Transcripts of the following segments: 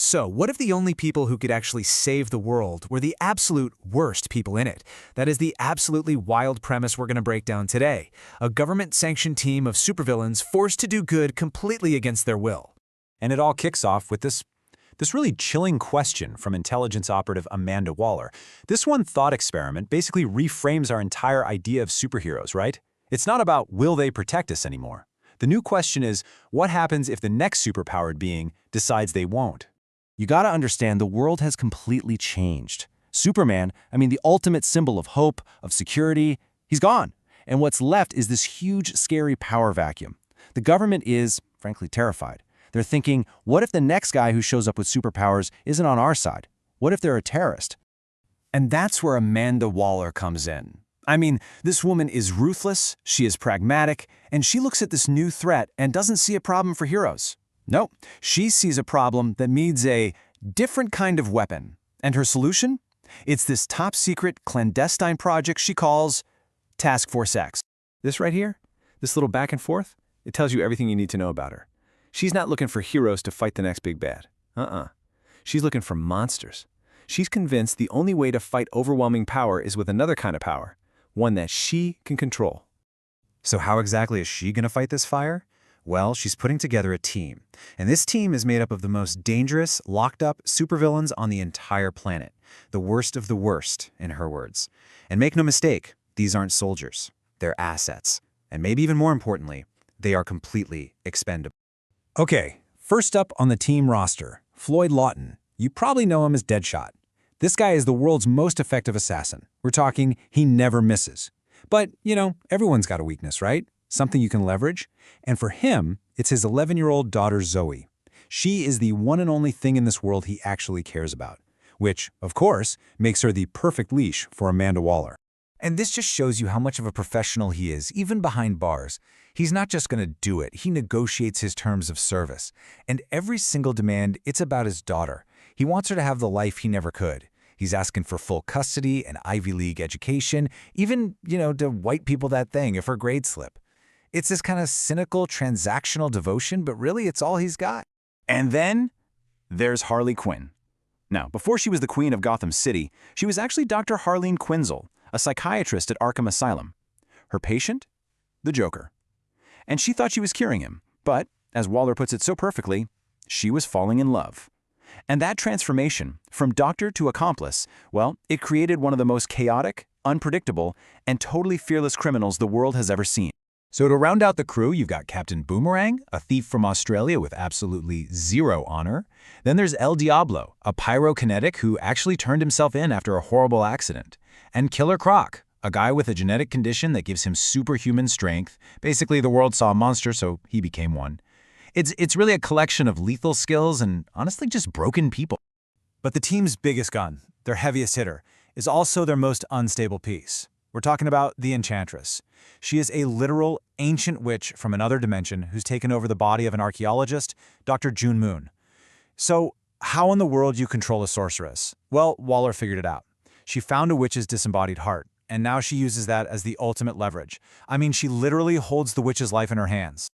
So, what if the only people who could actually save the world were the absolute worst people in it? That is the absolutely wild premise we're going to break down today. A government-sanctioned team of supervillains forced to do good completely against their will. And it all kicks off with this really chilling question from intelligence operative Amanda Waller. This one thought experiment basically reframes our entire idea of superheroes, right? It's not about will they protect us anymore. The new question is, what happens if the next superpowered being decides they won't? You gotta understand, the world has completely changed. Superman, the ultimate symbol of hope, of security, he's gone. And what's left is this huge, scary power vacuum. The government is, frankly, terrified. They're thinking, what if the next guy who shows up with superpowers isn't on our side? What if they're a terrorist? And that's where Amanda Waller comes in. This woman is ruthless, she is pragmatic, and she looks at this new threat and doesn't see a problem for heroes. No, she sees a problem that needs a different kind of weapon. And her solution? It's this top-secret, clandestine project she calls Task Force X. This right here, this little back and forth, it tells you everything you need to know about her. She's not looking for heroes to fight the next big bad. She's looking for monsters. She's convinced the only way to fight overwhelming power is with another kind of power, one that she can control. So how exactly is she going to fight this fire? Well, she's putting together a team, and this team is made up of the most dangerous, locked-up supervillains on the entire planet. The worst of the worst, in her words. And make no mistake, these aren't soldiers. They're assets. And maybe even more importantly, they are completely expendable. Okay, first up on the team roster, Floyd Lawton. You probably know him as Deadshot. This guy is the world's most effective assassin. We're talking he never misses. But, everyone's got a weakness, right? Something you can leverage. And for him, it's his 11-year-old daughter Zoe. She is the one and only thing in this world he actually cares about, which, of course, makes her the perfect leash for Amanda Waller. And this just shows you how much of a professional he is, even behind bars. He's not just going to do it, he negotiates his terms of service. And every single demand, it's about his daughter. He wants her to have the life he never could. He's asking for full custody, an Ivy League education, even, to white people that thing if her grades slip. It's this kind of cynical, transactional devotion, but really it's all he's got. And then there's Harley Quinn. Now, before she was the queen of Gotham City, she was actually Dr. Harleen Quinzel, a psychiatrist at Arkham Asylum. Her patient? The Joker. And she thought she was curing him, but, as Waller puts it so perfectly, she was falling in love. And that transformation, from doctor to accomplice, well, it created one of the most chaotic, unpredictable, and totally fearless criminals the world has ever seen. So to round out the crew, you've got Captain Boomerang, a thief from Australia with absolutely zero honor. Then there's El Diablo, a pyrokinetic who actually turned himself in after a horrible accident. And Killer Croc, a guy with a genetic condition that gives him superhuman strength. Basically, the world saw a monster, so he became one. It's really a collection of lethal skills and, honestly, just broken people. But the team's biggest gun, their heaviest hitter, is also their most unstable piece. We're talking about the Enchantress. She is a literal ancient witch from another dimension who's taken over the body of an archaeologist, Dr. June Moon. So, how in the world do you control a sorceress? Well, Waller figured it out. She found a witch's disembodied heart, and now she uses that as the ultimate leverage. She literally holds the witch's life in her hands.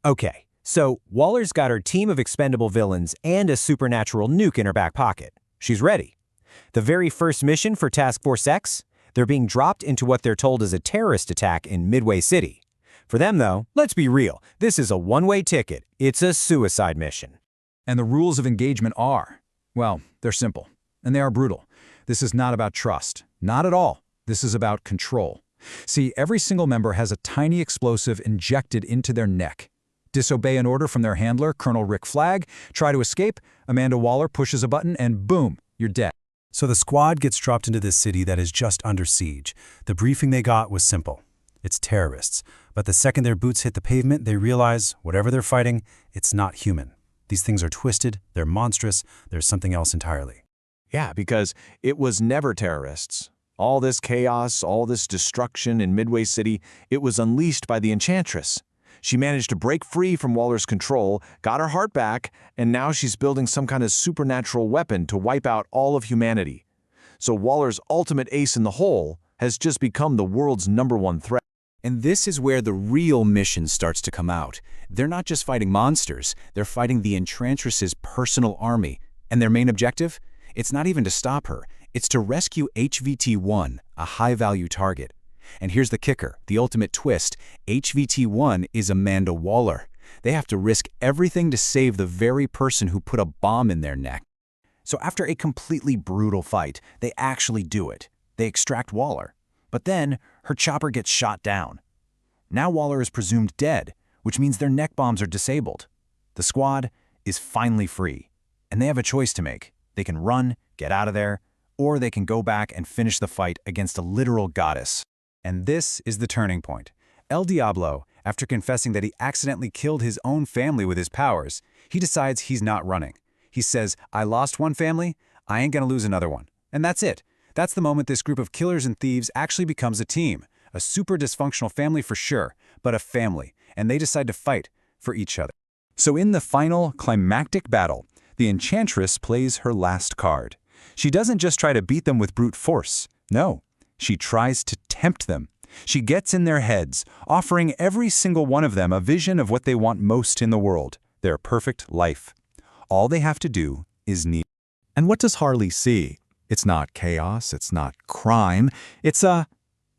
Okay, so Waller's got her team of expendable villains and a supernatural nuke in her back pocket. She's ready. The very first mission for Task Force X? They're being dropped into what they're told is a terrorist attack in Midway City. For them, though, let's be real, this is a one-way ticket. It's a suicide mission. And the rules of engagement are, well, they're simple, and they are brutal. This is not about trust. Not at all. This is about control. See, every single member has a tiny explosive injected into their neck. Disobey an order from their handler, Colonel Rick Flagg, try to escape, Amanda Waller pushes a button, and boom, you're dead. So the squad gets dropped into this city that is just under siege. The briefing they got was simple. It's terrorists. But the second their boots hit the pavement, they realize, whatever they're fighting, it's not human. These things are twisted, they're monstrous, there's something else entirely. Yeah, because it was never terrorists. All this chaos, all this destruction in Midway City, it was unleashed by the Enchantress. She managed to break free from Waller's control, got her heart back, and now she's building some kind of supernatural weapon to wipe out all of humanity. So Waller's ultimate ace in the hole has just become the world's #1 threat. And this is where the real mission starts to come out. They're not just fighting monsters, they're fighting the Enchantress's personal army. And their main objective? It's not even to stop her. It's to rescue HVT-1, a high-value target. And here's the kicker, the ultimate twist. HVT-1 is Amanda Waller. They have to risk everything to save the very person who put a bomb in their neck. So after a completely brutal fight, they actually do it. They extract Waller. But then, her chopper gets shot down. Now Waller is presumed dead, which means their neck bombs are disabled. The squad is finally free, and they have a choice to make. They can run, get out of there, or they can go back and finish the fight against a literal goddess. And this is the turning point. El Diablo, after confessing that he accidentally killed his own family with his powers, he decides he's not running. He says, I lost one family, I ain't gonna lose another one. And that's it. That's the moment this group of killers and thieves actually becomes a team. A super dysfunctional family for sure, but a family, and they decide to fight for each other. So in the final climactic battle, the Enchantress plays her last card. She doesn't just try to beat them with brute force. No, she tries to tempt them. She gets in their heads, offering every single one of them a vision of what they want most in the world, their perfect life. All they have to do is kneel. And what does Harley see? It's not chaos, it's not crime, it's a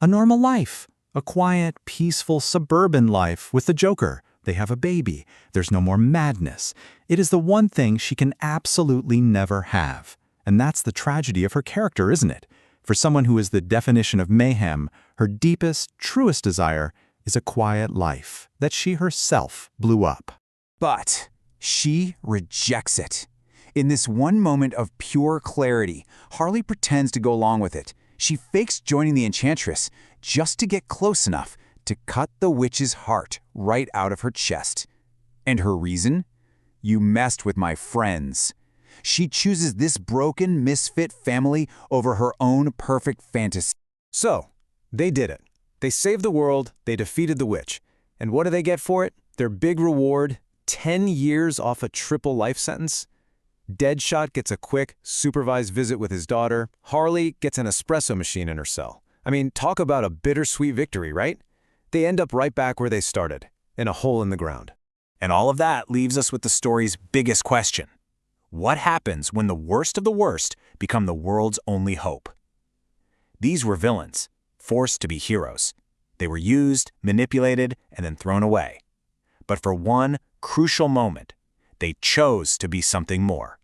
normal life. A quiet, peaceful, suburban life with the Joker. They have a baby. There's no more madness. It is the one thing she can absolutely never have. And that's the tragedy of her character, isn't it? For someone who is the definition of mayhem, her deepest, truest desire is a quiet life that she herself blew up. But she rejects it. In this one moment of pure clarity, Harley pretends to go along with it. She fakes joining the Enchantress just to get close enough to cut the witch's heart right out of her chest. And her reason? You messed with my friends. She chooses this broken, misfit family over her own perfect fantasy. So, they did it. They saved the world, they defeated the witch. And what do they get for it? Their big reward, 10 years off a triple life sentence? Deadshot gets a quick, supervised visit with his daughter. Harley gets an espresso machine in her cell. I mean, talk about a bittersweet victory, right? They end up right back where they started, in a hole in the ground. And all of that leaves us with the story's biggest question. What happens when the worst of the worst become the world's only hope? These were villains, forced to be heroes. They were used, manipulated, and then thrown away. But for one crucial moment, they chose to be something more.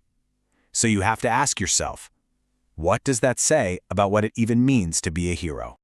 So you have to ask yourself, what does that say about what it even means to be a hero?